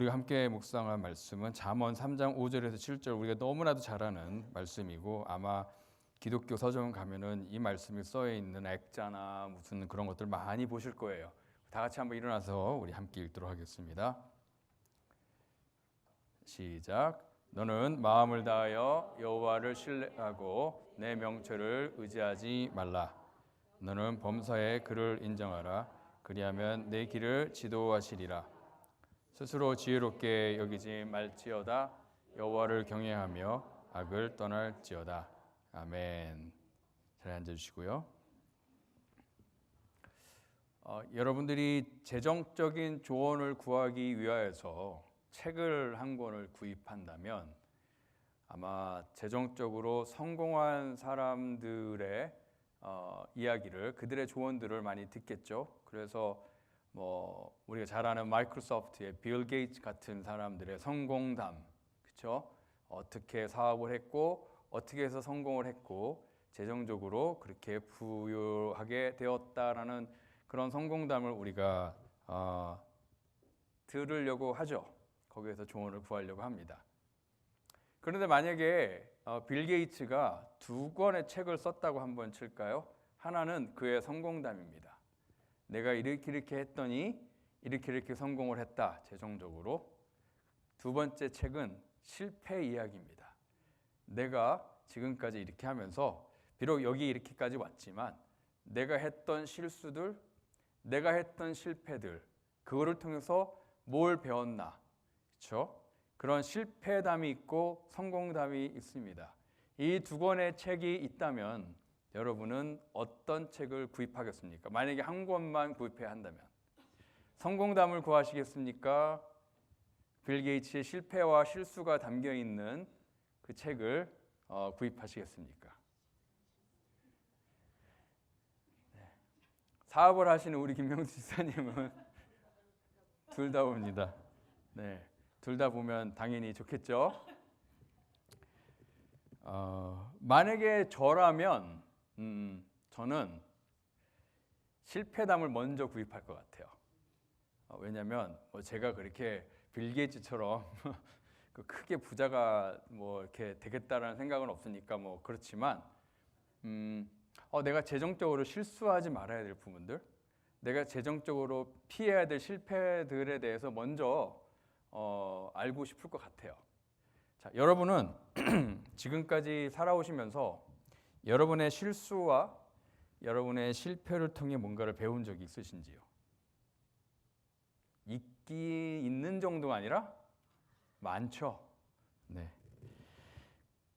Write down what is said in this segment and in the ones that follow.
우리가 함께 묵상할 말씀은 잠언 3장 5절에서 7절, 우리가 너무나도 잘 아는 말씀이고, 아마 기독교 서점 가면은 이 말씀이 써여 있는 액자나 무슨 그런 것들 많이 보실 거예요. 다 같이 한번 일어나서 우리 함께 읽도록 하겠습니다. 시작. 너는 마음을 다하여 여호와를 신뢰하고 내 명철을 의지하지 말라. 너는 범사에 그를 인정하라. 그리하면 내 길을 지도하시리라. 스스로 지혜롭게 여기지 말지어다. 여호와를 경외하며 악을 떠날지어다. 아멘. 잘 앉아주시고요. 여러분들이 재정적인 조언을 구하기 위하여서 책을 한 권을 구입한다면 아마 재정적으로 성공한 사람들의 이야기를, 그들의 조언들을 많이 듣겠죠. 그래서 우리가 잘 아는 마이크로소프트의 빌 게이츠 같은 사람들의 성공담, 그렇죠? 어떻게 사업을 했고 어떻게 해서 성공을 했고 재정적으로 그렇게 부유하게 되었다라는 그런 성공담을 우리가 들으려고 하죠. 거기에서 조언을 구하려고 합니다. 그런데 만약에 빌 게이츠가 2권의 책을 썼다고 한번 칠까요? 하나는 그의 성공담입니다. 내가 이렇게 했더니 이렇게 성공을 했다, 재정적으로. 두 번째 책은 실패 이야기입니다. 내가 지금까지 이렇게 하면서 비록 여기 이렇게까지 왔지만 내가 했던 실수들, 내가 했던 실패들, 그거를 통해서 뭘 배웠나, 그렇죠? 그런 실패담이 있고 성공담이 있습니다. 이 2권의 책이 있다면 여러분은 어떤 책을 구입하겠습니까? 만약에 한 권만 구입해야 한다면 성공담을 구하시겠습니까? 빌 게이츠의 실패와 실수가 담겨 있는 그 책을 구입하시겠습니까? 네. 사업을 하시는 우리 김명수 지사님은 둘 다 봅니다. 네, 둘 다 보면 당연히 좋겠죠. 만약에 저라면 저는 실패담을 먼저 구입할 것 같아요. 왜냐하면 제가 그렇게 빌 게이츠처럼 크게 부자가 이렇게 되겠다라는 생각은 없으니까 그렇지만 내가 재정적으로 실수하지 말아야 될 부분들, 내가 재정적으로 피해야 될 실패들에 대해서 먼저 알고 싶을 것 같아요. 자, 여러분은 지금까지 살아오시면서 여러분의 실수와 여러분의 실패를 통해 뭔가를 배운 적이 있으신지요? 있는 정도가 아니라 많죠. 네.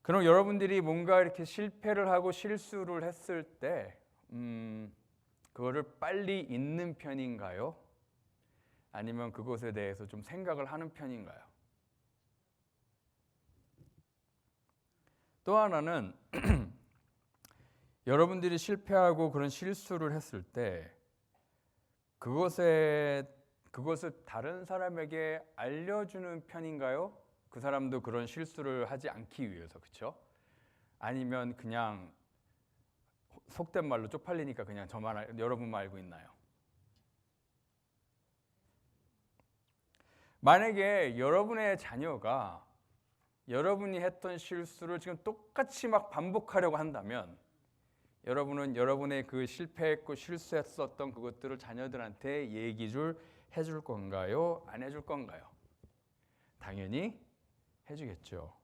그럼 여러분들이 뭔가 이렇게 실패를 하고 실수를 했을 때 그거를 빨리 잊는 편인가요? 아니면 그것에 대해서 좀 생각을 하는 편인가요? 또 하나는 여러분들이 실패하고 그런 실수를 했을 때 그것을 다른 사람에게 알려주는 편인가요? 그 사람도 그런 실수를 하지 않기 위해서, 그렇죠? 아니면 그냥 속된 말로 쪽팔리니까 그냥 여러분만 알고 있나요? 만약에 여러분의 자녀가 여러분이 했던 실수를 지금 똑같이 막 반복하려고 한다면 여러분은 여러분의 그 실패했고 실수했었던 그것들을 자녀들한테 해줄 건가요? 안 해줄 건가요? 당연히 해주겠죠.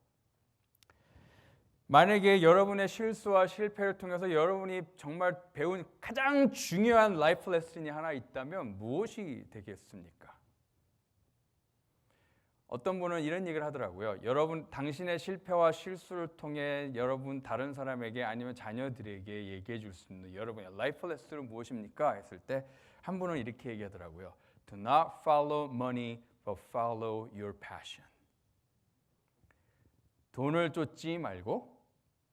만약에 여러분의 실수와 실패를 통해서 여러분이 정말 배운 가장 중요한 라이프 레슨이 하나 있다면 무엇이 되겠습니까? 어떤 분은 이런 얘기를 하더라고요. 당신의 실패와 실수를 통해 여러분 다른 사람에게 아니면 자녀들에게 얘기해 줄 수 있는 여러분의 라이프 레슨은 무엇입니까? 했을 때 한 분은 이렇게 얘기하더라고요. Do not follow money, but follow your passion. 돈을 쫓지 말고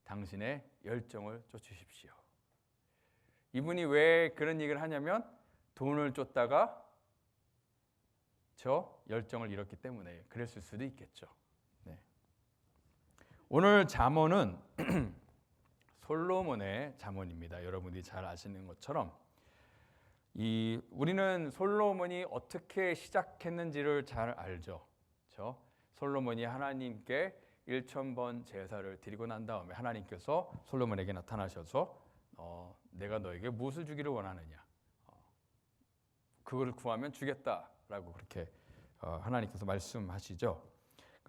당신의 열정을 쫓으십시오. 이분이 왜 그런 얘기를 하냐면 돈을 쫓다가 저 열정을 잃었기 때문에 그랬을 수도 있겠죠. 네. 오늘 잠언은 솔로몬의 잠언입니다. 여러분들이 잘 아시는 것처럼 우리는 솔로몬이 어떻게 시작했는지를 잘 알죠. 그렇죠? 솔로몬이 하나님께 1000번 제사를 드리고 난 다음에 하나님께서 솔로몬에게 나타나셔서 내가 너에게 무엇을 주기를 원하느냐, 그걸 구하면 주겠다라고 그렇게 하나님께서 말씀하시죠.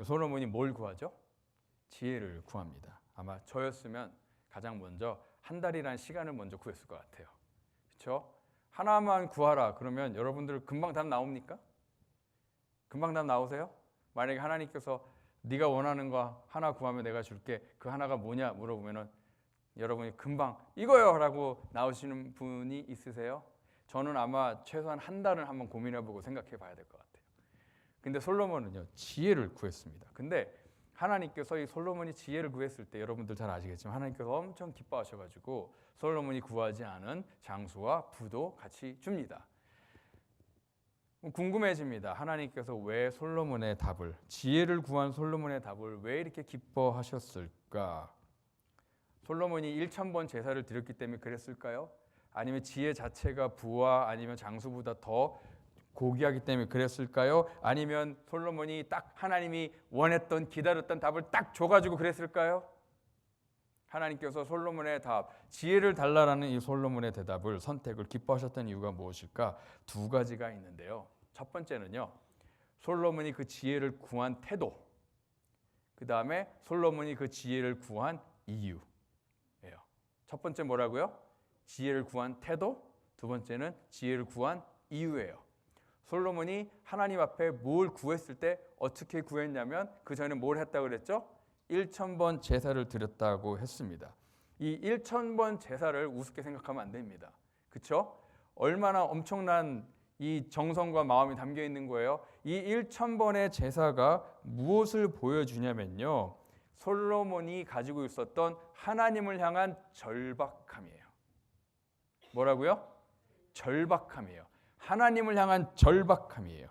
솔로몬이 뭘 구하죠? 지혜를 구합니다. 아마 저였으면 가장 먼저 한 달이라는 시간을 먼저 구했을 것 같아요. 그렇죠? 하나만 구하라 그러면 여러분들 금방 답 나옵니까? 금방 답 나오세요? 만약에 하나님께서 네가 원하는 거 하나 구하면 내가 줄게, 그 하나가 뭐냐 물어보면은 여러분이 금방 이거요 라고 나오시는 분이 있으세요? 저는 아마 최소한 한 달은 한번 고민해보고 생각해봐야 될 것 같아요. 근데 솔로몬은요 지혜를 구했습니다. 근데 하나님께서 이 솔로몬이 지혜를 구했을 때 여러분들 잘 아시겠지만 하나님께서 엄청 기뻐하셔가지고 솔로몬이 구하지 않은 장수와 부도 같이 줍니다. 궁금해집니다. 하나님께서 왜 솔로몬의 답을, 지혜를 구한 솔로몬의 답을 왜 이렇게 기뻐하셨을까? 솔로몬이 1000번 제사를 드렸기 때문에 그랬을까요? 아니면 지혜 자체가 부와 아니면 장수보다 더 고귀하기 때문에 그랬을까요? 아니면 솔로몬이 딱 하나님이 원했던 기다렸던 답을 딱 줘가지고 그랬을까요? 하나님께서 솔로몬의 답, 지혜를 달라라는 이 솔로몬의 대답을 선택을 기뻐하셨던 이유가 무엇일까? 두 가지가 있는데요. 첫 번째는요, 솔로몬이 그 지혜를 구한 태도, 그 다음에 솔로몬이 그 지혜를 구한 이유예요. 첫 번째 뭐라고요? 지혜를 구한 태도, 두 번째는 지혜를 구한 이유예요. 솔로몬이 하나님 앞에 뭘 구했을 때 어떻게 구했냐면 그 전에 뭘 했다고 그랬죠? 1000번 제사를 드렸다고 했습니다. 이 1000번 제사를 우습게 생각하면 안 됩니다. 그렇죠? 얼마나 엄청난 이 정성과 마음이 담겨 있는 거예요. 이 1000번의 제사가 무엇을 보여주냐면요, 솔로몬이 가지고 있었던 하나님을 향한 절박함이에요. 뭐라고요? 절박함이에요. 하나님을 향한 절박함이에요.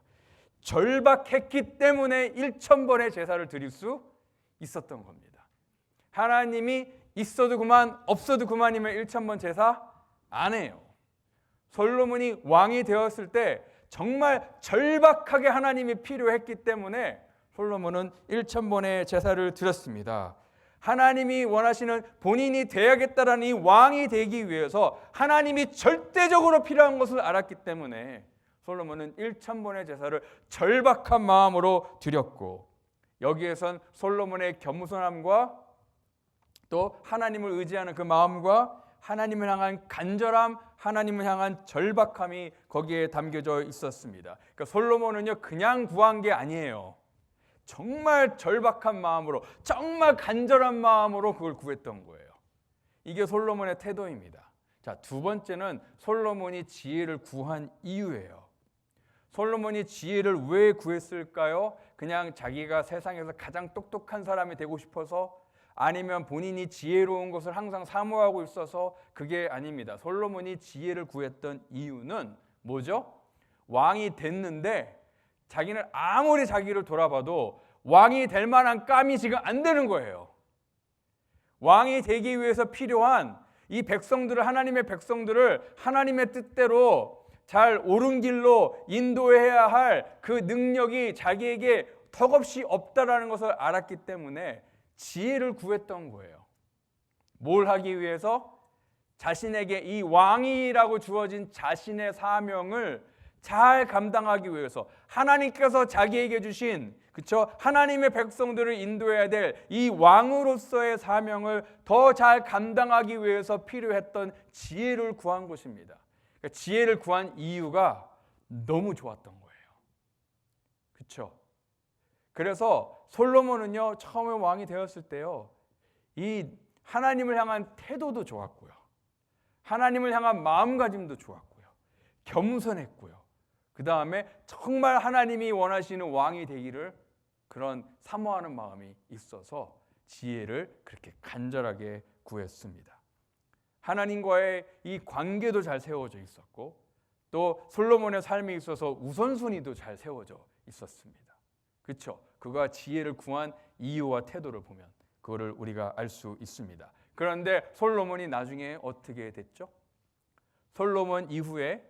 절박했기 때문에 1000번의 제사를 드릴 수 있었던 겁니다. 하나님이 있어도 그만 없어도 그만이면 1000번 제사 안 해요. 솔로몬이 왕이 되었을 때 정말 절박하게 하나님이 필요했기 때문에 솔로몬은 1000번의 제사를 드렸습니다. 하나님이 원하시는 본인이 돼야겠다라는 이 왕이 되기 위해서 하나님이 절대적으로 필요한 것을 알았기 때문에 솔로몬은 1000번의 제사를 절박한 마음으로 드렸고, 여기에선 솔로몬의 겸손함과 또 하나님을 의지하는 그 마음과 하나님을 향한 간절함, 하나님을 향한 절박함이 거기에 담겨져 있었습니다. 그러니까 솔로몬은요 그냥 구한 게 아니에요. 정말 절박한 마음으로, 정말 간절한 마음으로 그걸 구했던 거예요. 이게 솔로몬의 태도입니다. 자, 두 번째는 솔로몬이 지혜를 구한 이유예요. 솔로몬이 지혜를 왜 구했을까요? 그냥 자기가 세상에서 가장 똑똑한 사람이 되고 싶어서, 아니면 본인이 지혜로운 것을 항상 사모하고 있어서, 그게 아닙니다. 솔로몬이 지혜를 구했던 이유는 뭐죠? 왕이 됐는데 자기는 아무리 자기를 돌아봐도 왕이 될 만한 깜이 지금 안 되는 거예요. 왕이 되기 위해서 필요한 이 백성들을, 하나님의 백성들을 하나님의 뜻대로 잘 옳은 길로 인도해야 할 그 능력이 자기에게 턱없이 없다라는 것을 알았기 때문에 지혜를 구했던 거예요. 뭘 하기 위해서? 자신에게 이 왕이라고 주어진 자신의 사명을 잘 감당하기 위해서, 하나님께서 자기에게 주신, 그렇죠? 하나님의 백성들을 인도해야 될 이 왕으로서의 사명을 더 잘 감당하기 위해서 필요했던 지혜를 구한 것입니다. 그러니까 지혜를 구한 이유가 너무 좋았던 거예요. 그렇죠? 그래서 솔로몬은요 처음에 왕이 되었을 때요 이 하나님을 향한 태도도 좋았고요, 하나님을 향한 마음가짐도 좋았고요, 겸손했고요, 그 다음에 정말 하나님이 원하시는 왕이 되기를 그런 사모하는 마음이 있어서 지혜를 그렇게 간절하게 구했습니다. 하나님과의 이 관계도 잘 세워져 있었고, 또 솔로몬의 삶에 있어서 우선순위도 잘 세워져 있었습니다. 그렇죠? 그가 지혜를 구한 이유와 태도를 보면 그거를 우리가 알 수 있습니다. 그런데 솔로몬이 나중에 어떻게 됐죠? 솔로몬 이후에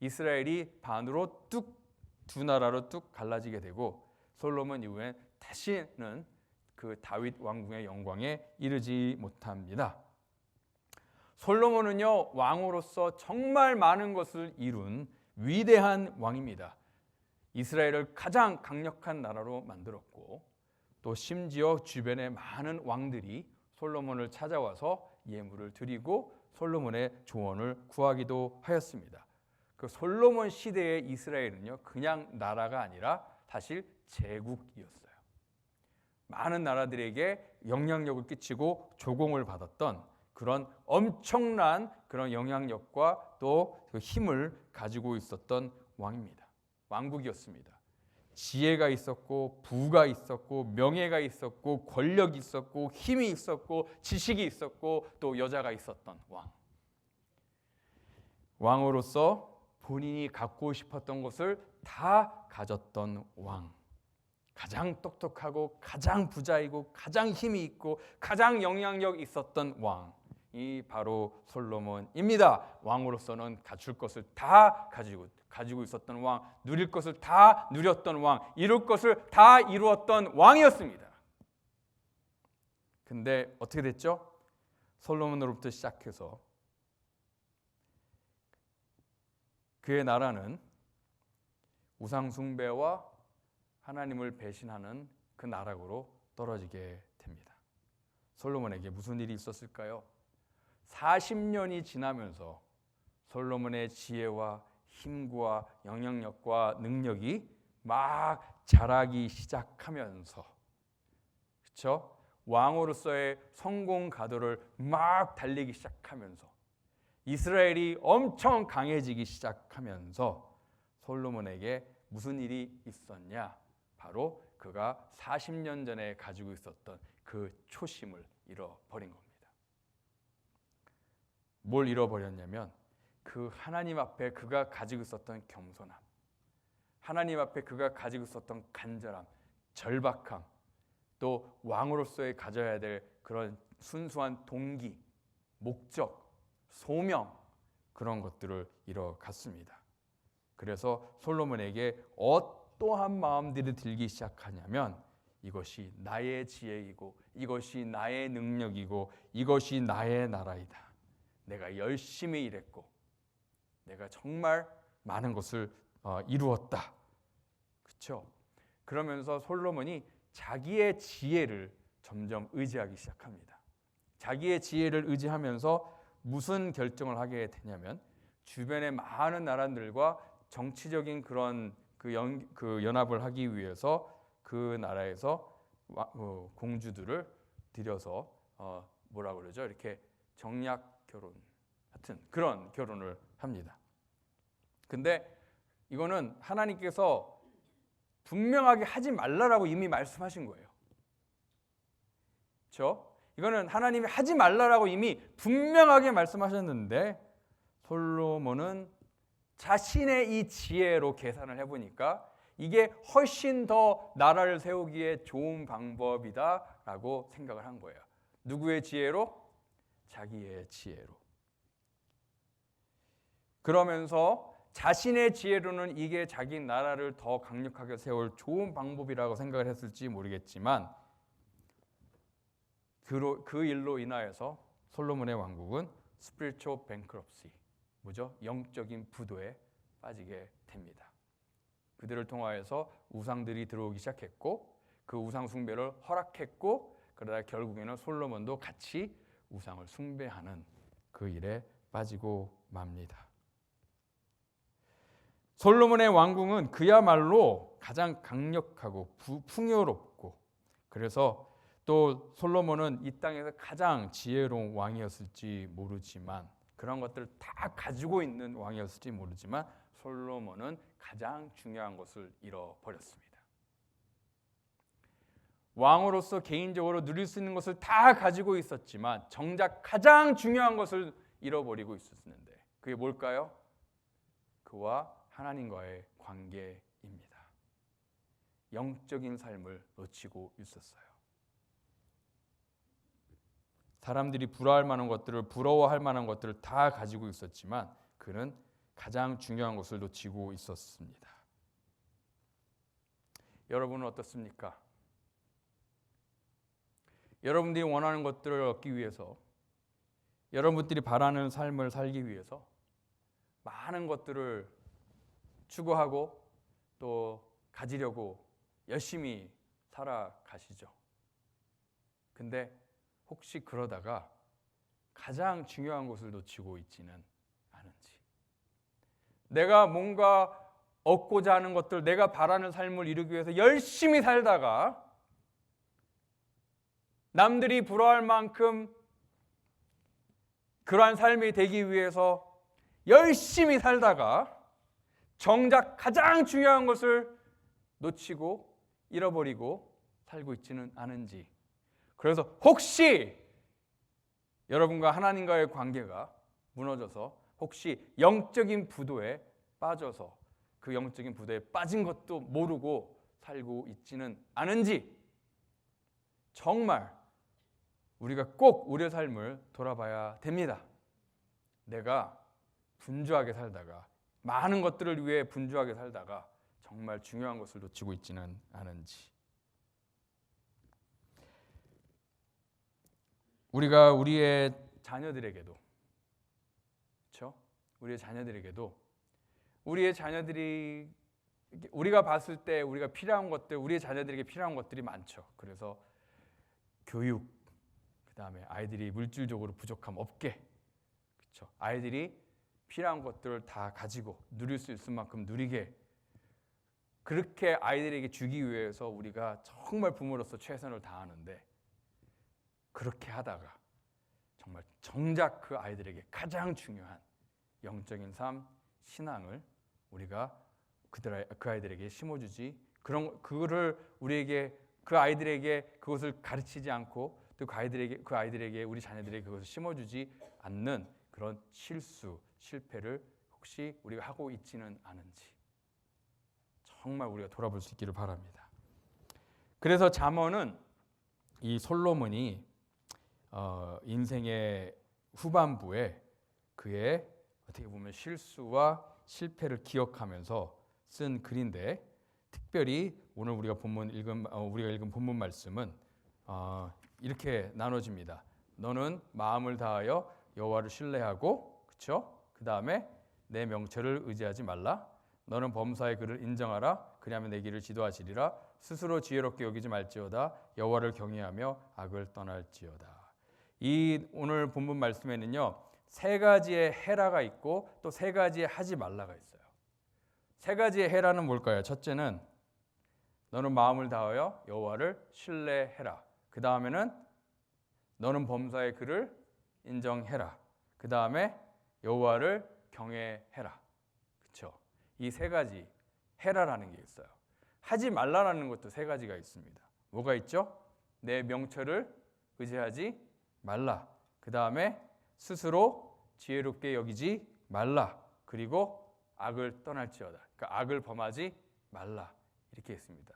이스라엘이 반으로 두 나라로 뚝 갈라지게 되고, 솔로몬 이후엔 다시는 그 다윗 왕궁의 영광에 이르지 못합니다. 솔로몬은요, 왕으로서 정말 많은 것을 이룬 위대한 왕입니다. 이스라엘을 가장 강력한 나라로 만들었고, 또 심지어 주변의 많은 왕들이 솔로몬을 찾아와서 예물을 드리고 솔로몬의 조언을 구하기도 하였습니다. 그 솔로몬 시대의 이스라엘은요, 그냥 나라가 아니라 사실 제국이었어요. 많은 나라들에게 영향력을 끼치고 조공을 받았던 그런 엄청난 그런 영향력과 또 그 힘을 가지고 있었던 왕입니다. 왕국이었습니다. 지혜가 있었고 부가 있었고 명예가 있었고 권력이 있었고 힘이 있었고 지식이 있었고 또 여자가 있었던 왕. 왕으로서 본인이 갖고 싶었던 것을 다 가졌던 왕. 가장 똑똑하고 가장 부자이고 가장 힘이 있고 가장 영향력 있었던 왕이 바로 솔로몬입니다. 왕으로서는 갖출 것을 다 가지고 있었던 왕, 누릴 것을 다 누렸던 왕, 이룰 것을 다 이루었던 왕이었습니다. 근데 어떻게 됐죠? 솔로몬으로부터 시작해서 그의 나라는 우상 숭배와 하나님을 배신하는 그 나락으로 떨어지게 됩니다. 솔로몬에게 무슨 일이 있었을까요? 40년이 지나면서 솔로몬의 지혜와 힘과 영향력과 능력이 막 자라기 시작하면서, 그렇죠? 왕으로서의 성공 가도를 막 달리기 시작하면서 이스라엘이 엄청 강해지기 시작하면서 솔로몬에게 무슨 일이 있었냐? 바로 그가 40년 전에 가지고 있었던 그 초심을 잃어버린 겁니다. 뭘 잃어버렸냐면 그 하나님 앞에 그가 가지고 있었던 겸손함, 하나님 앞에 그가 가지고 있었던 간절함, 절박함, 또 왕으로서의 가져야 될 그런 순수한 동기, 목적, 소명, 그런 것들을 잃어갔습니다. 그래서 솔로몬에게 어떠한 마음들이 들기 시작하냐면 이것이 나의 지혜이고 이것이 나의 능력이고 이것이 나의 나라이다. 내가 열심히 일했고 내가 정말 많은 것을 이루었다. 그렇죠? 그러면서 솔로몬이 자기의 지혜를 점점 의지하기 시작합니다. 자기의 지혜를 의지하면서 무슨 결정을 하게 되냐면 주변의 많은 나라들과 정치적인 그런 그 연합을 하기 위해서 그 나라에서 공주들을 들여서 뭐라 그러죠? 이렇게 정략 결혼 같은 그런 결혼을 합니다. 근데 이거는 하나님께서 분명하게 하지 말라라고 이미 말씀하신 거예요. 그렇죠? 이거는 하나님이 하지 말라라고 이미 분명하게 말씀하셨는데 솔로몬은 자신의 이 지혜로 계산을 해보니까 이게 훨씬 더 나라를 세우기에 좋은 방법이다라고 생각을 한 거예요. 누구의 지혜로? 자기의 지혜로. 그러면서 자신의 지혜로는 이게 자기 나라를 더 강력하게 세울 좋은 방법이라고 생각을 했을지 모르겠지만 그 일로 인하여서 솔로몬의 왕국은 spiritual bankruptcy, 뭐죠? 영적인 부도에 빠지게 됩니다. 그들을 통하여서 우상들이 들어오기 시작했고 그 우상 숭배를 허락했고 그러다 결국에는 솔로몬도 같이 우상을 숭배하는 그 일에 빠지고 맙니다. 솔로몬의 왕궁은 그야말로 가장 강력하고 풍요롭고 그래서 또 솔로몬은 이 땅에서 가장 지혜로운 왕이었을지 모르지만 그런 것들을 다 가지고 있는 왕이었을지 모르지만 솔로몬은 가장 중요한 것을 잃어버렸습니다. 왕으로서 개인적으로 누릴 수 있는 것을 다 가지고 있었지만 정작 가장 중요한 것을 잃어버리고 있었는데 그게 뭘까요? 그와 하나님과의 관계입니다. 영적인 삶을 놓치고 있었어요. 사람들이 부러워할 만한 것들을 부러워할 만한 것들을 다 가지고 있었지만 그는 가장 중요한 것을 놓치고 있었습니다. 여러분은 어떻습니까? 여러분들이 원하는 것들을 얻기 위해서, 여러분들이 바라는 삶을 살기 위해서 많은 것들을 추구하고 또 가지려고 열심히 살아가시죠. 근데 혹시 그러다가 가장 중요한 것을 놓치고 있지는 않은지, 내가 뭔가 얻고자 하는 것들, 내가 바라는 삶을 이루기 위해서 열심히 살다가 남들이 부러워할 만큼 그러한 삶이 되기 위해서 열심히 살다가 정작 가장 중요한 것을 놓치고 잃어버리고 살고 있지는 않은지, 그래서 혹시 여러분과 하나님과의 관계가 무너져서 혹시 영적인 부도에 빠져서 그 영적인 부도에 빠진 것도 모르고 살고 있지는 않은지, 정말 우리가 꼭 우리의 삶을 돌아봐야 됩니다. 내가 분주하게 살다가, 많은 것들을 위해 분주하게 살다가 정말 중요한 것을 놓치고 있지는 않은지. 우리가 우리의 자녀들에게도, 그렇죠? 우리의 자녀들이 우리가 봤을 때 우리가 필요한 것들, 우리의 자녀들에게 필요한 것들이 많죠. 그래서 교육, 그다음에 아이들이 물질적으로 부족함 없게, 그렇죠? 아이들이 필요한 것들을 다 가지고 누릴 수 있을 만큼 누리게, 그렇게 아이들에게 주기 위해서 우리가 정말 부모로서 최선을 다하는데, 그렇게 하다가 정말 정작 그 아이들에게 가장 중요한 영적인 삶, 신앙을 우리가 그 아이들에게 심어주지, 그거를 우리에게, 그 아이들에게 그것을 가르치지 않고 또 그 아이들에게 우리 자녀들에게 그것을 심어주지 않는 그런 실패를 혹시 우리가 하고 있지는 않은지 정말 우리가 돌아볼 수 있기를 바랍니다. 그래서 잠언은, 이 솔로몬이 인생의 후반부에 그의 어떻게 보면 실수와 실패를 기억하면서 쓴 글인데, 특별히 오늘 우리가 읽은 본문 말씀은 이렇게 나눠집니다. 너는 마음을 다하여 여호와를 신뢰하고, 그렇죠? 그 다음에 내 명철을 의지하지 말라. 너는 범사의 그를 인정하라. 그리하면 내 길을 지도하시리라. 스스로 지혜롭게 여기지 말지어다. 여호와를 경외하며 악을 떠날지어다. 이 오늘 본문 말씀에는요, 세 가지의 해라가 있고 또 세 가지의 하지 말라가 있어요. 세 가지의 해라는 뭘까요? 첫째는 너는 마음을 다하여 여호와를 신뢰해라. 그 다음에는 너는 범사의 그를 인정해라. 그 다음에 여호와를 경외해라. 그렇죠? 이 세 가지 해라라는 게 있어요. 하지 말라라는 것도 세 가지가 있습니다. 뭐가 있죠? 내 명철을 의지하지 말라. 그 다음에 스스로 지혜롭게 여기지 말라. 그리고 악을 떠날지어다. 그러니까 악을 범하지 말라. 이렇게 있습니다.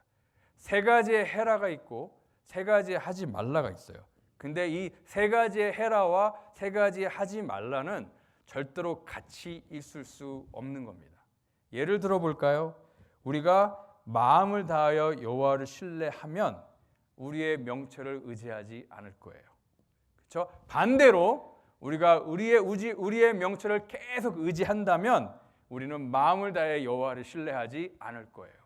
세 가지의 해라가 있고 세 가지의 하지 말라가 있어요. 근데 이 세 가지의 해라와 세 가지의 하지 말라는 절대로 같이 있을 수 없는 겁니다. 예를 들어 볼까요? 우리가 마음을 다하여 여호와를 신뢰하면 우리의 명철을 의지하지 않을 거예요. 그렇죠? 반대로 우리가 우리의 명철을 계속 의지한다면 우리는 마음을 다해 여호와를 신뢰하지 않을 거예요.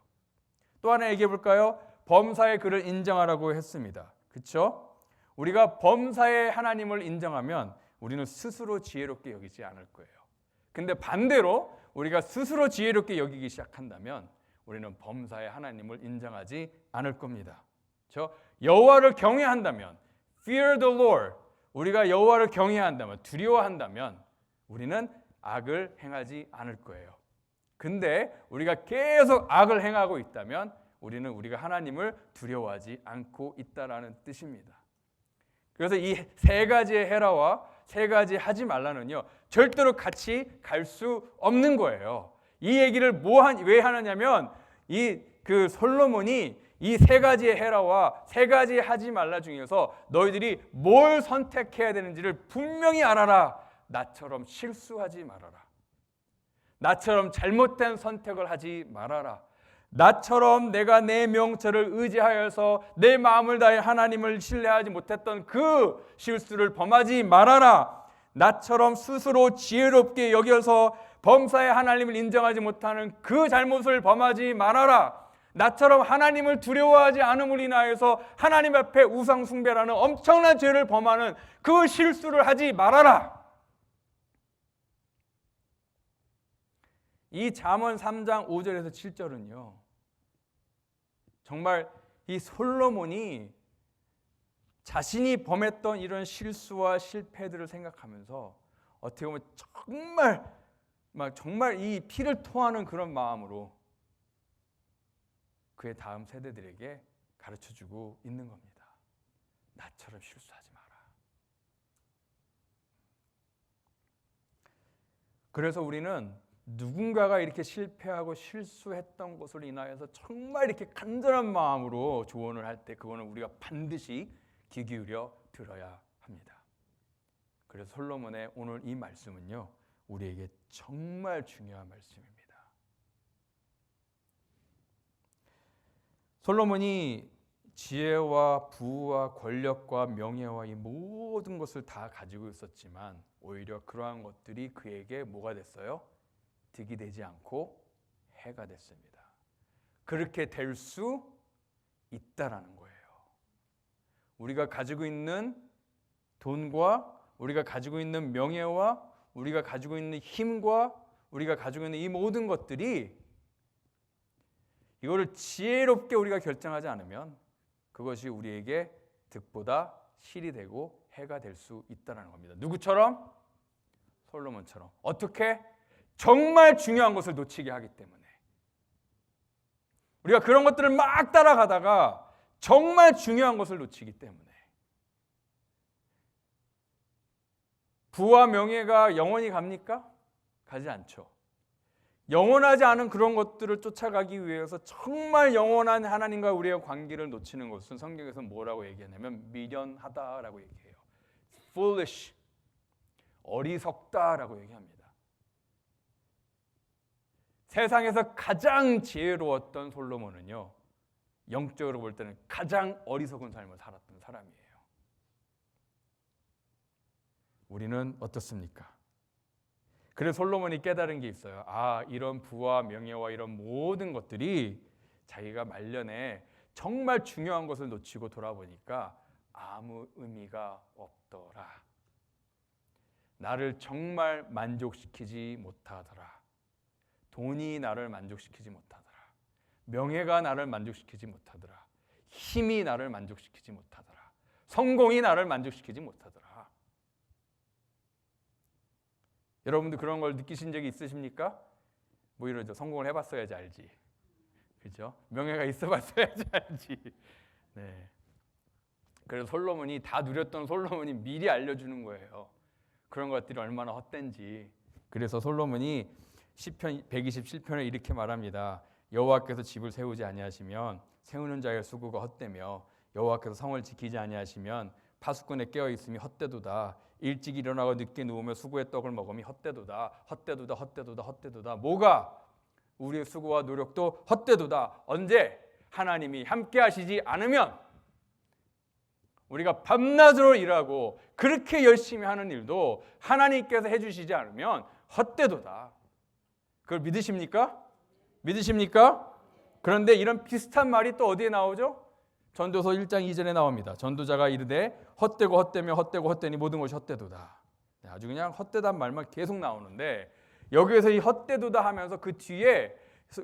또 하나 얘기해 볼까요? 범사의 그를 인정하라고 했습니다. 그렇죠? 우리가 범사의 하나님을 인정하면 우리는 스스로 지혜롭게 여기지 않을 거예요. 근데 반대로 우리가 스스로 지혜롭게 여기기 시작한다면 우리는 범사의 하나님을 인정하지 않을 겁니다. 그렇죠? 여호와를 경외한다면, fear the Lord, 우리가 여호와를 경외한다면, 두려워한다면 우리는 악을 행하지 않을 거예요. 근데 우리가 계속 악을 행하고 있다면 우리는 우리가 하나님을 두려워하지 않고 있다라는 뜻입니다. 그래서 이 세 가지의 해라와 세 가지 하지 말라는요, 절대로 같이 갈 수 없는 거예요. 이 얘기를 왜 하느냐면 그 솔로몬이 이 세 가지의 해라와 세 가지 하지 말라 중에서 너희들이 뭘 선택해야 되는지를 분명히 알아라. 나처럼 실수하지 말아라. 나처럼 잘못된 선택을 하지 말아라. 나처럼 내가 내 명철을 의지하여서 내 마음을 다해 하나님을 신뢰하지 못했던 그 실수를 범하지 말아라. 나처럼 스스로 지혜롭게 여겨서 범사에 하나님을 인정하지 못하는 그 잘못을 범하지 말아라. 나처럼 하나님을 두려워하지 않음을 인하여서 하나님 앞에 우상 숭배라는 엄청난 죄를 범하는 그 실수를 하지 말아라. 이 잠언 3장 5절에서 7절은요, 정말 이 솔로몬이 자신이 범했던 이런 실수와 실패들을 생각하면서 어떻게 보면 정말 이 피를 토하는 그런 마음으로 그의 다음 세대들에게 가르쳐주고 있는 겁니다. 나처럼 실수하지 마라. 그래서 우리는 누군가가 이렇게 실패하고 실수했던 것으로 인하여서 정말 이렇게 간절한 마음으로 조언을 할 때 그거는 우리가 반드시 귀 기울여 들어야 합니다. 그래서 솔로몬의 오늘 이 말씀은요, 우리에게 정말 중요한 말씀입니다. 솔로몬이 지혜와 부와 권력과 명예와 이 모든 것을 다 가지고 있었지만 오히려 그러한 것들이 그에게 뭐가 됐어요? 득이 되지 않고 해가 됐습니다. 그렇게 될 수 있다라는 거예요. 우리가 가지고 있는 돈과 우리가 가지고 있는 명예와 우리가 가지고 있는 힘과 우리가 가지고 있는 이 모든 것들이 이거를 지혜롭게 우리가 결정하지 않으면 그것이 우리에게 득보다 실이 되고 해가 될 수 있다는 겁니다. 누구처럼? 솔로몬처럼. 어떻게? 정말 중요한 것을 놓치게 하기 때문에. 우리가 그런 것들을 막 따라가다가 정말 중요한 것을 놓치기 때문에. 부와 명예가 영원히 갑니까? 가지 않죠. 영원하지 않은 그런 것들을 쫓아가기 위해서 정말 영원한 하나님과 우리의 관계를 놓치는 것은 성경에서 뭐라고 얘기하냐면 미련하다라고 얘기해요. foolish, 어리석다라고 얘기합니다. 세상에서 가장 지혜로웠던 솔로몬은요, 영적으로 볼 때는 가장 어리석은 삶을 살았던 사람이에요. 우리는 어떻습니까? 그래서 솔로몬이 깨달은 게 있어요. 이런 부와 명예와 이런 모든 것들이 자기가 말년에 정말 중요한 것을 놓치고 돌아보니까 아무 의미가 없더라. 나를 정말 만족시키지 못하더라. 돈이 나를 만족시키지 못하더라. 명예가 나를 만족시키지 못하더라. 힘이 나를 만족시키지 못하더라. 성공이 나를 만족시키지 못하더라. 여러분도 그런 걸 느끼신 적이 있으십니까? 뭐 이러죠. 성공을 해봤어야지 알지. 그렇죠? 명예가 있어봤어야지 알지. 네. 그래서 솔로몬이 다 누렸던 솔로몬이 미리 알려주는 거예요. 그런 것들이 얼마나 헛된지. 그래서 솔로몬이 시편 127편에 이렇게 말합니다. 여호와께서 집을 세우지 아니하시면 세우는 자의 수고가 헛되며 여호와께서 성을 지키지 아니하시면 파수꾼에 깨어 있음이 헛되도다. 일찍 일어나고 늦게 누우며 수고의 떡을 먹음이 헛되도다. 헛되도다. 헛되도다. 헛되도다. 뭐가? 우리의 수고와 노력도 헛되도다. 언제? 하나님이 함께 하시지 않으면. 우리가 밤낮으로 일하고 그렇게 열심히 하는 일도 하나님께서 해주시지 않으면 헛되도다. 그걸 믿으십니까? 믿으십니까? 그런데 이런 비슷한 말이 또 어디에 나오죠? 전도서 1장 2절에 나옵니다. 전도자가 이르되 헛되고 헛되며 헛되고 헛되니 모든 것이 헛되도다. 아주 그냥 헛되단 말만 계속 나오는데 여기에서 이 헛되도다 하면서 그 뒤에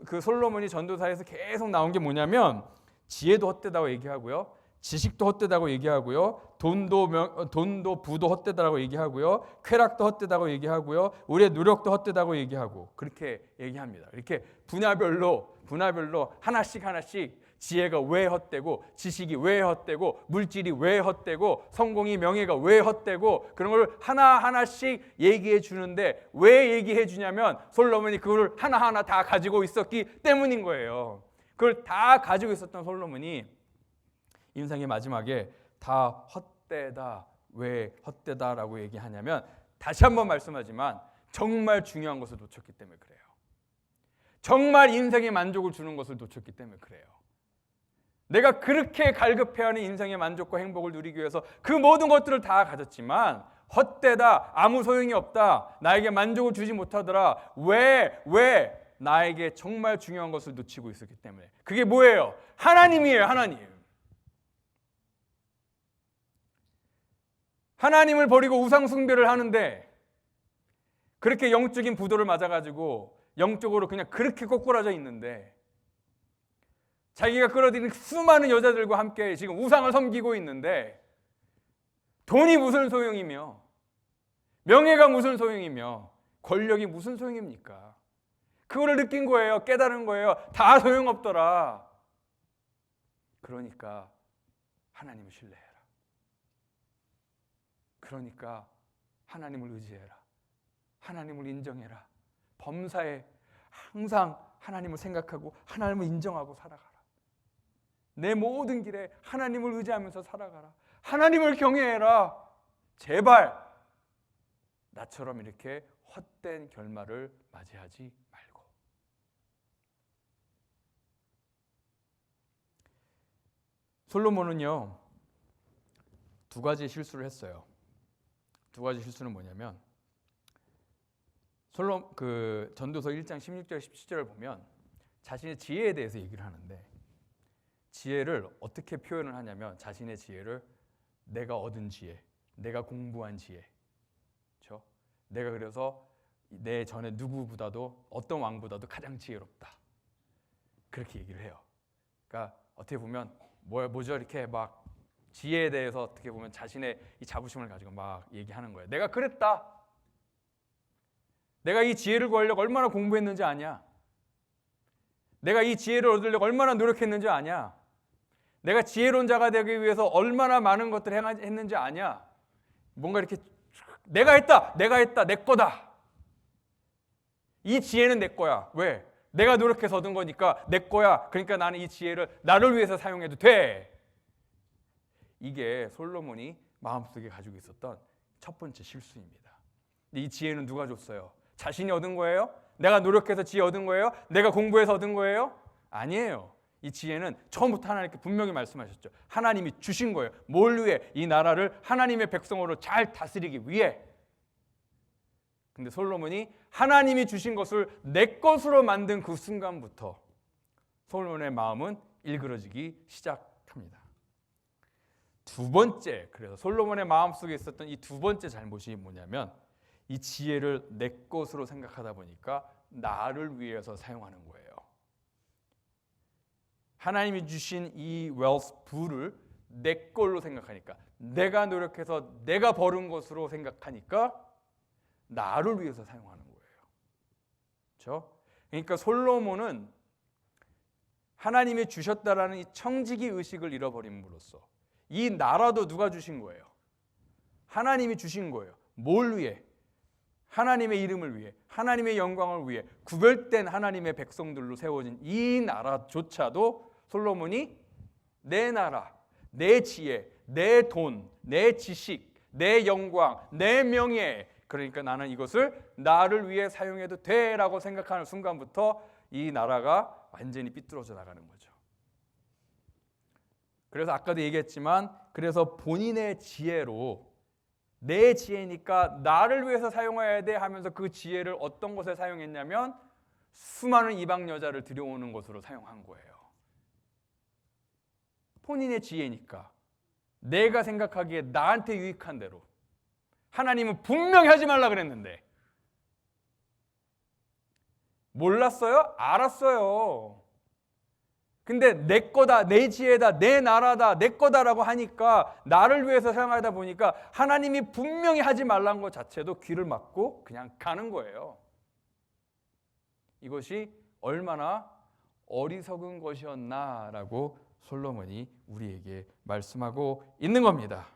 그 솔로몬이 전도사에서 계속 나온 게 뭐냐면 지혜도 헛되다고 얘기하고요. 지식도 헛되다고 얘기하고요. 돈도 부도 헛되다고 얘기하고요. 쾌락도 헛되다고 얘기하고요. 우리의 노력도 헛되다고 얘기하고 그렇게 얘기합니다. 이렇게 분야별로 하나씩 지혜가 왜 헛되고 지식이 왜 헛되고 물질이 왜 헛되고 성공이 명예가 왜 헛되고 그런 걸 하나씩 얘기해 주는데 왜 얘기해 주냐면 솔로몬이 그걸 하나하나 다 가지고 있었기 때문인 거예요. 그걸 다 가지고 있었던 솔로몬이 인생의 마지막에 다 헛되다. 왜 헛되다라고 얘기하냐면 다시 한번 말씀하지만 정말 중요한 것을 놓쳤기 때문에 그래요. 정말 인생의 만족을 주는 것을 놓쳤기 때문에 그래요. 내가 그렇게 갈급해하는 인생의 만족과 행복을 누리기 위해서 그 모든 것들을 다 가졌지만 헛되다, 아무 소용이 없다, 나에게 만족을 주지 못하더라. 왜? 나에게 정말 중요한 것을 놓치고 있었기 때문에. 그게 뭐예요? 하나님이에요. 하나님을 버리고 우상 숭배를 하는데 그렇게 영적인 부도를 맞아가지고 영적으로 그냥 그렇게 꼬꾸라져 있는데 자기가 끌어들인 수많은 여자들과 함께 지금 우상을 섬기고 있는데 돈이 무슨 소용이며 명예가 무슨 소용이며 권력이 무슨 소용입니까? 그거를 느낀 거예요. 깨달은 거예요. 다 소용없더라. 그러니까 하나님을 신뢰해라. 그러니까 하나님을 의지해라. 하나님을 인정해라. 범사에 항상 하나님을 생각하고 하나님을 인정하고 살아가라. 내 모든 길에 하나님을 의지하면서 살아가라. 하나님을 경외해라. 제발 나처럼 이렇게 헛된 결말을 맞이하지 말고. 솔로몬은요, 두 가지 실수를 했어요. 두 가지 실수는 뭐냐면 전도서 1장 16절 17절을 보면 자신의 지혜에 대해서 얘기를 하는데 지혜를 어떻게 표현을 하냐면 자신의 지혜를 내가 얻은 지혜, 내가 공부한 지혜, 그렇죠? 내가 그래서 내 전에 누구보다도 어떤 왕보다도 가장 지혜롭다. 그렇게 얘기를 해요. 그러니까 어떻게 보면 뭐죠? 이렇게 막 지혜에 대해서 어떻게 보면 자신의 이 자부심을 가지고 막 얘기하는 거예요. 내가 그랬다. 내가 이 지혜를 구하려고 얼마나 공부했는지 아냐? 내가 이 지혜를 얻으려고 얼마나 노력했는지 아냐? 내가 지혜로운 자가 되기 위해서 얼마나 많은 것들을 했는지 아냐? 뭔가 이렇게 내가 했다, 내 거다. 이 지혜는 내 거야. 왜? 내가 노력해서 얻은 거니까 내 거야. 그러니까 나는 이 지혜를 나를 위해서 사용해도 돼. 이게 솔로몬이 마음속에 가지고 있었던 첫 번째 실수입니다. 근데 이 지혜는 누가 줬어요? 자신이 얻은 거예요? 내가 노력해서 지혜 얻은 거예요? 내가 공부해서 얻은 거예요? 아니에요. 이 지혜는 처음부터 하나님께 분명히 말씀하셨죠. 하나님이 주신 거예요. 뭘 위해? 이 나라를 하나님의 백성으로 잘 다스리기 위해. 근데 솔로몬이 하나님이 주신 것을 내 것으로 만든 그 순간부터 솔로몬의 마음은 일그러지기 시작합니다. 두 번째, 그래서 솔로몬의 마음속에 있었던 이 두 번째 잘못이 뭐냐면 이 지혜를 내 것으로 생각하다 보니까 나를 위해서 사용하는 거예요. 하나님이 주신 이 웨alth, 부를 내 걸로 생각하니까, 내가 노력해서 내가 벌은 것으로 생각하니까 나를 위해서 사용하는 거예요. 그렇죠? 그러니까 솔로몬은 하나님이 주셨다라는 이 청지기 의식을 잃어버림으로써 이 나라도 누가 주신 거예요? 하나님이 주신 거예요. 뭘 위해? 하나님의 이름을 위해, 하나님의 영광을 위해 구별된 하나님의 백성들로 세워진 이 나라조차도 솔로몬이 내 나라, 내 지혜, 내 돈, 내 지식, 내 영광, 내 명예, 그러니까 나는 이것을 나를 위해 사용해도 돼라고 생각하는 순간부터 이 나라가 완전히 삐뚤어져 나가는 거죠. 그래서 아까도 얘기했지만 그래서 본인의 지혜로 내 지혜니까 나를 위해서 사용해야 돼 하면서 그 지혜를 어떤 것에 사용했냐면 수많은 이방 여자를 들여오는 것으로 사용한 거예요. 본인의 지혜니까 내가 생각하기에 나한테 유익한 대로. 하나님은 분명히 하지 말라 그랬는데 몰랐어요? 알았어요. 근데 내 거다, 내 지혜다, 내 나라다, 내 거다라고 하니까 나를 위해서 사용하다 보니까 하나님이 분명히 하지 말라는 것 자체도 귀를 막고 그냥 가는 거예요. 이것이 얼마나 어리석은 것이었나라고 솔로몬이 우리에게 말씀하고 있는 겁니다.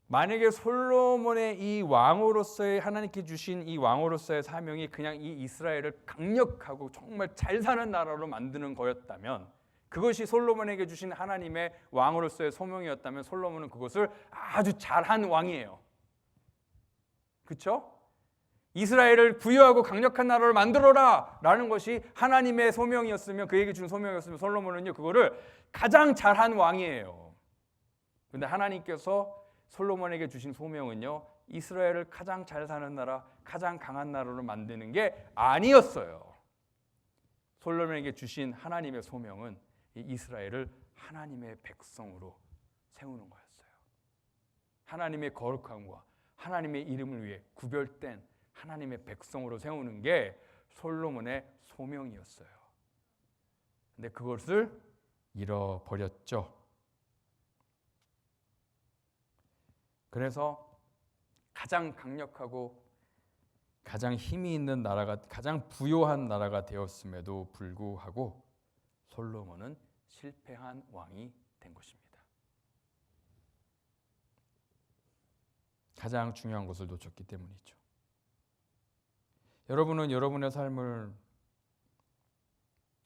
만약에 솔로몬의 이 왕으로서의 하나님께 주신 이 왕으로서의 사명이 그냥 이 이스라엘을 강력하고 정말 잘 사는 나라로 만드는 거였다면, 그것이 솔로몬에게 주신 하나님의 왕으로서의 소명이었다면 솔로몬은 그것을 아주 잘한 왕이에요. 그렇죠? 이스라엘을 부유하고 강력한 나라를 만들어라 라는 것이 하나님의 소명이었으면, 그에게 준 소명이었으면 솔로몬은요 그거를 가장 잘한 왕이에요. 그런데 하나님께서 솔로몬에게 주신 소명은요 이스라엘을 가장 잘 사는 나라, 가장 강한 나라로 만드는 게 아니었어요. 솔로몬에게 주신 하나님의 소명은 이스라엘을 하나님의 백성으로 세우는 거였어요. 하나님의 거룩함과 하나님의 이름을 위해 구별된 하나님의 백성으로 세우는 게 솔로몬의 소명이었어요. 근데 그것을 잃어버렸죠. 그래서 가장 강력하고 가장 힘이 있는 나라가, 가장 부요한 나라가 되었음에도 불구하고 솔로몬은 실패한 왕이 된 것입니다. 가장 중요한 것을 놓쳤기 때문이죠. 여러분은 여러분의 삶을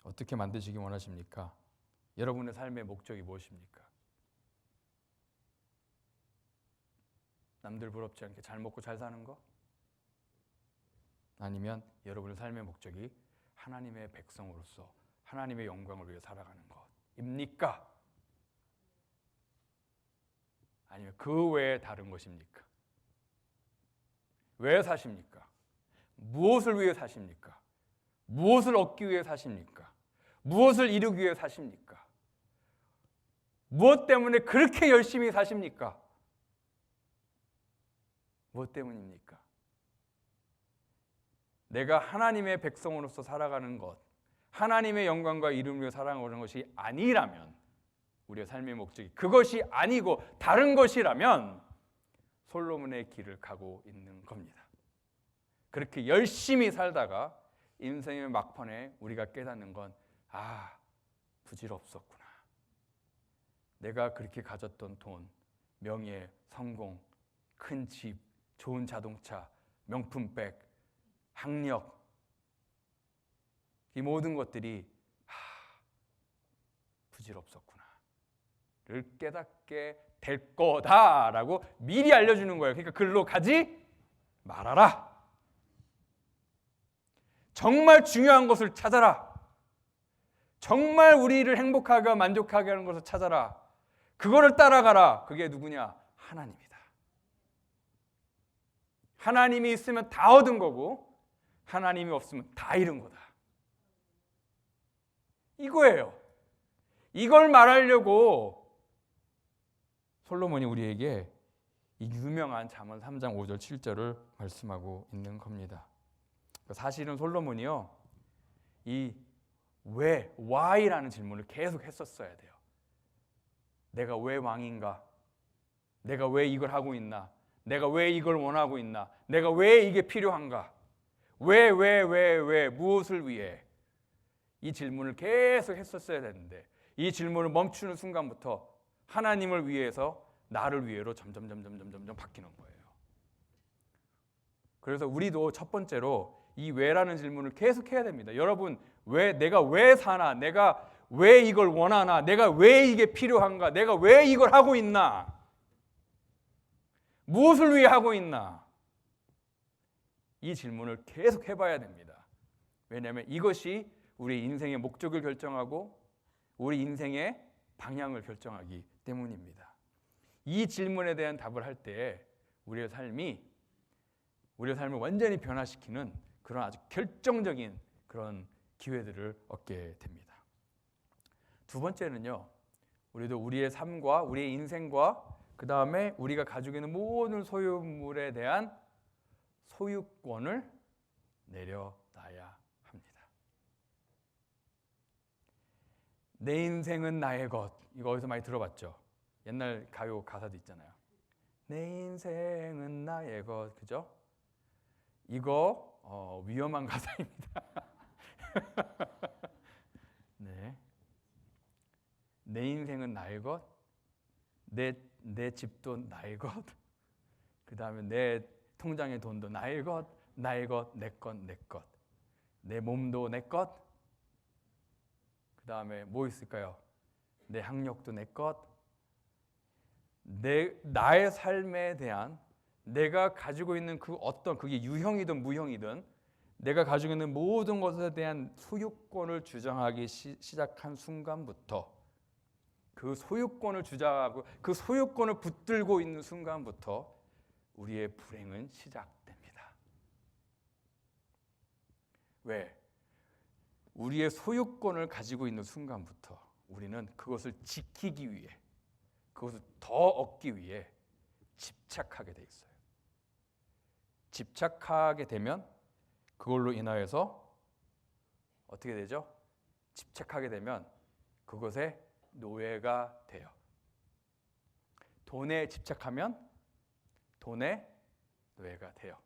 어떻게 만드시기 원하십니까? 여러분의 삶의 목적이 무엇입니까? 남들 부럽지 않게 잘 먹고 잘 사는 거? 아니면 여러분의 삶의 목적이 하나님의 백성으로서 하나님의 영광을 위해 살아가는 것입니까? 아니면 그 외에 다른 것입니까? 왜 사십니까? 무엇을 위해 사십니까? 무엇을 얻기 위해 사십니까? 무엇을 이루기 위해 사십니까? 무엇 때문에 그렇게 열심히 사십니까? 무엇 때문입니까? 내가 하나님의 백성으로서 살아가는 것, 하나님의 영광과 이름을 위해 살아가는 것이 아니라면, 우리의 삶의 목적이 그것이 아니고 다른 것이라면 솔로몬의 길을 가고 있는 겁니다. 그렇게 열심히 살다가 인생의 막판에 우리가 깨닫는 건, 부질없었구나. 내가 그렇게 가졌던 돈, 명예, 성공, 큰 집, 좋은 자동차, 명품백, 학력, 이 모든 것들이 부질없었구나를 깨닫게 될 거다라고 미리 알려주는 거예요. 그러니까 글로 가지 말아라. 정말 중요한 것을 찾아라. 정말 우리를 행복하게 만족하게 하는 것을 찾아라. 그거를 따라가라. 그게 누구냐? 하나님이다. 하나님이 있으면 다 얻은 거고 하나님이 없으면 다 잃은 거다. 이거예요. 이걸 말하려고 솔로몬이 우리에게 이 유명한 잠언 3장 5절 7절을 말씀하고 있는 겁니다. 사실은 솔로몬이요, 이 왜, why라는 질문을 계속 했었어야 돼요. 내가 왜 왕인가? 내가 왜 이걸 하고 있나? 내가 왜 이걸 원하고 있나? 내가 왜 이게 필요한가? 왜, 무엇을 위해? 이 질문을 계속 했었어야 되는데 이 질문을 멈추는 순간부터 하나님을 위해서 나를 위해로 점점 바뀌는 거예요. 그래서 우리도 첫 번째로 이 왜라는 질문을 계속 해야 됩니다. 여러분, 내가 왜 사나? 내가 왜 이걸 원하나? 내가 왜 이게 필요한가? 내가 왜 이걸 하고 있나? 무엇을 위해 하고 있나? 이 질문을 계속 해봐야 됩니다. 왜냐하면 이것이 우리 인생의 목적을 결정하고 우리 인생의 방향을 결정하기 때문입니다. 이 질문에 대한 답을 할 때 우리의 삶을 완전히 변화시키는 그런 아주 결정적인 그런 기회들을 얻게 됩니다. 두 번째는요, 우리도 우리의 삶과 우리의 인생과 그 다음에 우리가 가지고 있는 모든 소유물에 대한 소유권을 내려놔야 합니다. 내 인생은 나의 것, 이거 어디서 많이 들어봤죠? 옛날 가요 가사도 있잖아요. 내 인생은 나의 것, 그죠? 이거 위험한 가사입니다. 네. 내 인생은 나의 것, 내 집도 나의 것, 그 다음에 내 통장의 돈도 나의 것, 내 것, 내 몸도 내 것, 그 다음에 뭐 있을까요? 내 학력도 내 것, 나의 삶에 대한 내가 가지고 있는 그 어떤 그게 유형이든 무형이든 내가 가지고 있는 모든 것에 대한 소유권을 주장하기 시작한 순간부터 그 소유권을 주장하고 그 소유권을 붙들고 있는 순간부터 우리의 불행은 시작됩니다. 왜? 우리의 소유권을 가지고 있는 순간부터 우리는 그것을 지키기 위해 그것을 더 얻기 위해 집착하게 돼 있어요. 집착하게 되면 그걸로 인하여서 어떻게 되죠? 집착하게 되면 그것에 노예가 돼요. 돈에 집착하면 돈의 노예가 돼요.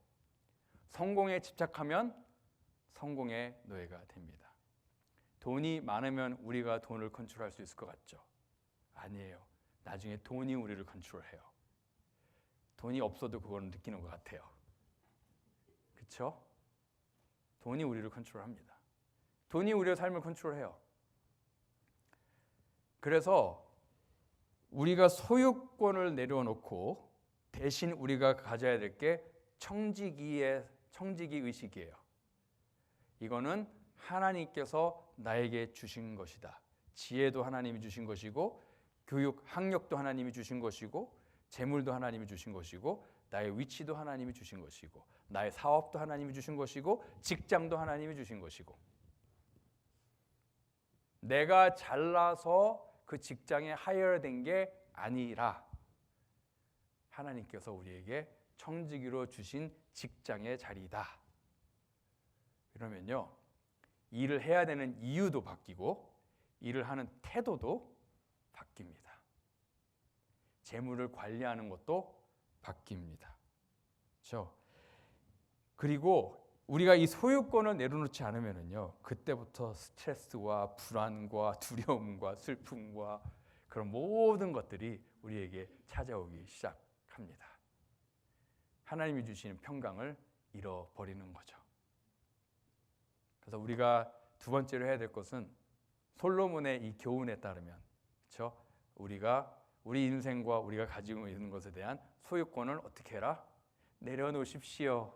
성공에 집착하면 성공의 노예가 됩니다. 돈이 많으면 우리가 돈을 컨트롤할 수 있을 것 같죠? 아니에요. 나중에 돈이 우리를 컨트롤해요. 돈이 없어도 그걸 느끼는 것 같아요. 그렇죠? 돈이 우리를 컨트롤합니다. 돈이 우리의 삶을 컨트롤해요. 그래서 우리가 소유권을 내려놓고 대신 우리가 가져야 될 게 청지기 의식이에요. 이거는 하나님께서 나에게 주신 것이다. 지혜도 하나님이 주신 것이고 교육, 학력도 하나님이 주신 것이고 재물도 하나님이 주신 것이고 나의 위치도 하나님이 주신 것이고 나의 사업도 하나님이 주신 것이고 직장도 하나님이 주신 것이고 내가 잘나서 그 직장에 하이어된 게 아니라 하나님께서 우리에게 청지기로 주신 직장의 자리다. 그러면요, 일을 해야 되는 이유도 바뀌고 일을 하는 태도도 바뀝니다. 재물을 관리하는 것도 바뀝니다. 그렇죠? 그리고 우리가 이 소유권을 내려놓지 않으면요, 그때부터 스트레스와 불안과 두려움과 슬픔과 그런 모든 것들이 우리에게 찾아오기 시작합니다. 하나님이 주시는 평강을 잃어버리는 거죠. 그래서 우리가 두 번째로 해야 될 것은 솔로몬의 이 교훈에 따르면, 그렇죠? 우리가 우리 인생과 우리가 가지고 있는 것에 대한 소유권을 어떻게 해라? 내려놓으십시오.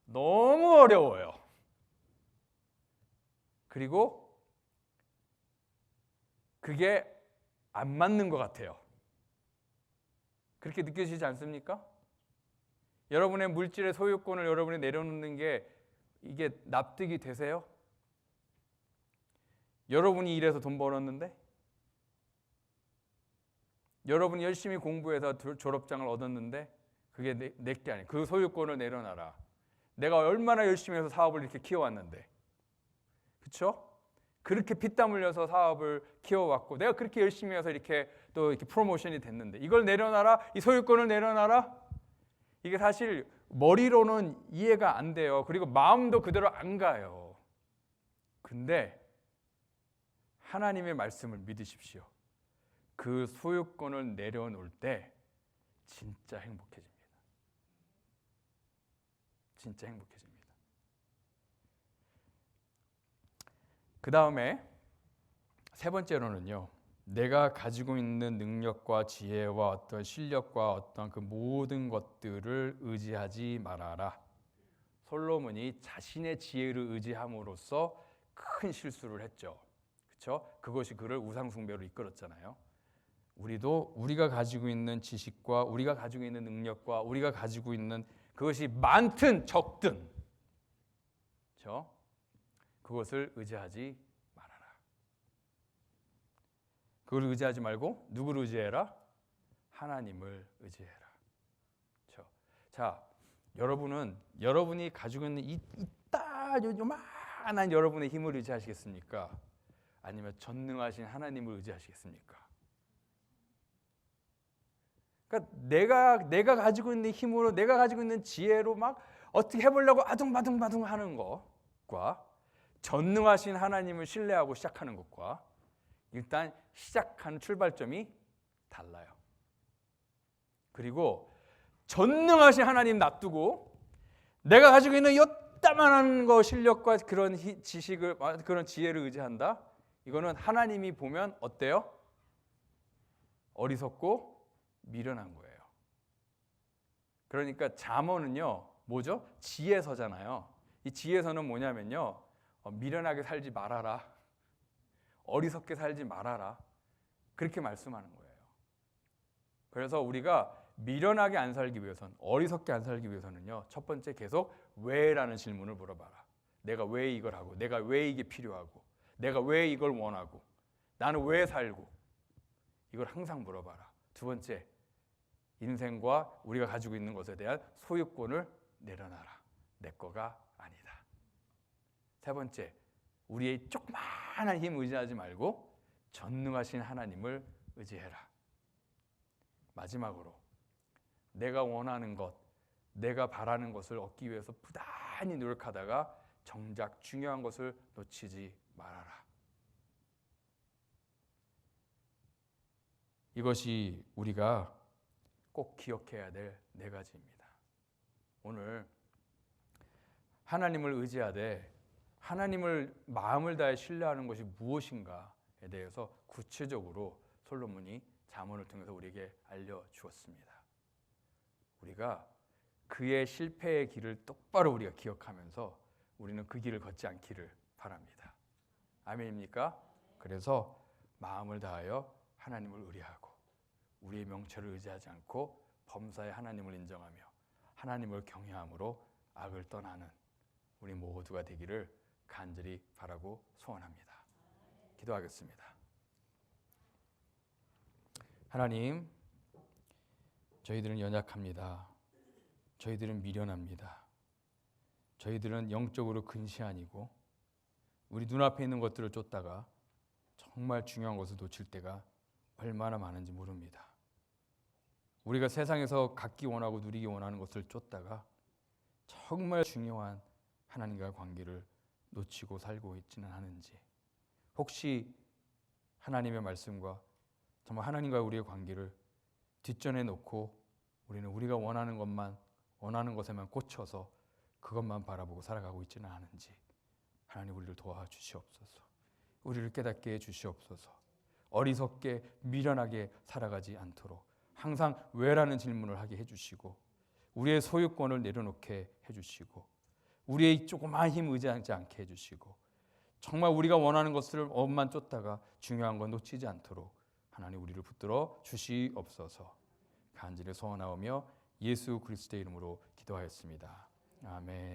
너무 어려워요. 그리고 그게 안 맞는 것 같아요. 그렇게 느껴지지 않습니까? 여러분의 물질의 소유권을 여러분이 내려놓는 게 이게 납득이 되세요? 여러분이 일해서 돈 벌었는데, 여러분이 열심히 공부해서 졸업장을 얻었는데 그게 내게 아니에요. 그 소유권을 내려놔라. 내가 얼마나 열심히 해서 사업을 이렇게 키워왔는데, 그렇죠? 그렇게 피땀 흘려서 사업을 키워왔고 내가 그렇게 열심히 해서 이렇게 또 이렇게 프로모션이 됐는데 이걸 내려놔라, 이 소유권을 내려놔라. 이게 사실 머리로는 이해가 안 돼요. 그리고 마음도 그대로 안 가요. 근데 하나님의 말씀을 믿으십시오. 그 소유권을 내려놓을 때 진짜 행복해집니다. 진짜 행복해집니다. 그 다음에 세 번째로는요, 내가 가지고 있는 능력과 지혜와 어떤 실력과 어떤 그 모든 것들을 의지하지 말아라. 솔로몬이 자신의 지혜를 의지함으로써 큰 실수를 했죠. 그렇죠? 그것이 그를 우상숭배로 이끌었잖아요. 우리도 우리가 가지고 있는 지식과 우리가 가지고 있는 능력과 우리가 가지고 있는 그것이 많든 적든, 그렇죠? 그것을 의지하지 말아라. 그걸 의지하지 말고 누구를 의지해라? 하나님을 의지해라. 그렇죠? 자, 여러분은 여러분이 가지고 있는 요만한 여러분의 힘을 의지하시겠습니까? 아니면 전능하신 하나님을 의지하시겠습니까? 그러니까 내가 가지고 있는 힘으로, 내가 가지고 있는 지혜로 막 어떻게 해보려고 아둥바둥 하는 것과 전능하신 하나님을 신뢰하고 시작하는 것과 일단 시작하는 출발점이 달라요. 그리고 전능하신 하나님 놔두고 내가 가지고 있는 요따만한 거 실력과 그런 지식을, 그런 지혜를 의지한다? 이거는 하나님이 보면 어때요? 어리석고 미련한 거예요. 그러니까 잠언은요, 뭐죠? 지혜서잖아요. 이 지혜서는 뭐냐면요, 미련하게 살지 말아라, 어리석게 살지 말아라, 그렇게 말씀하는 거예요. 그래서 우리가 미련하게 안 살기 위해서는, 어리석게 안 살기 위해서는요, 첫 번째 계속 왜라는 질문을 물어봐라. 내가 왜 이걸 하고, 내가 왜 이게 필요하고, 내가 왜 이걸 원하고, 나는 왜 살고, 이걸 항상 물어봐라. 두 번째, 인생과 우리가 가지고 있는 것에 대한 소유권을 내려놔라. 내 거가 아니다. 세 번째, 우리의 조그마한 힘 의지하지 말고 전능하신 하나님을 의지해라. 마지막으로, 내가 원하는 것, 내가 바라는 것을 얻기 위해서 부단히 노력하다가 정작 중요한 것을 놓치지 말아라. 이것이 우리가 꼭 기억해야 될 네 가지입니다. 오늘 하나님을 의지하되 하나님을 마음을 다해 신뢰하는 것이 무엇인가에 대해서 구체적으로 솔로몬이 잠언을 통해서 우리에게 알려주었습니다. 우리가 그의 실패의 길을 똑바로 우리가 기억하면서 우리는 그 길을 걷지 않기를 바랍니다. 아멘입니까? 그래서 마음을 다하여 하나님을 의뢰하고 우리의 명철을 의지하지 않고 범사의 하나님을 인정하며 하나님을 경외함으로 악을 떠나는 우리 모두가 되기를 간절히 바라고 소원합니다. 기도하겠습니다. 하나님, 저희들은 연약합니다. 저희들은 미련합니다. 저희들은 영적으로 근시안이고 우리 눈앞에 있는 것들을 쫓다가 정말 중요한 것을 놓칠 때가 얼마나 많은지 모릅니다. 우리가 세상에서 갖기 원하고 누리기 원하는 것을 쫓다가 정말 중요한 하나님과의 관계를 놓치고 살고 있지는 않은지, 혹시 하나님의 말씀과 정말 하나님과 우리의 관계를 뒷전에 놓고 우리는 우리가 원하는 것만, 원하는 것에만 꽂혀서 그것만 바라보고 살아가고 있지는 않은지 하나님 우리를 도와주시옵소서. 우리를 깨닫게 해주시옵소서. 어리석게 미련하게 살아가지 않도록 항상 왜라는 질문을 하게 해주시고 우리의 소유권을 내려놓게 해주시고 우리의 조그마한 힘 의지하지 않게 해주시고 정말 우리가 원하는 것을 업만 쫓다가 중요한 건 놓치지 않도록 하나님 우리를 붙들어 주시옵소서. 간절히 소원하오며 예수 그리스도의 이름으로 기도하였습니다. 아멘.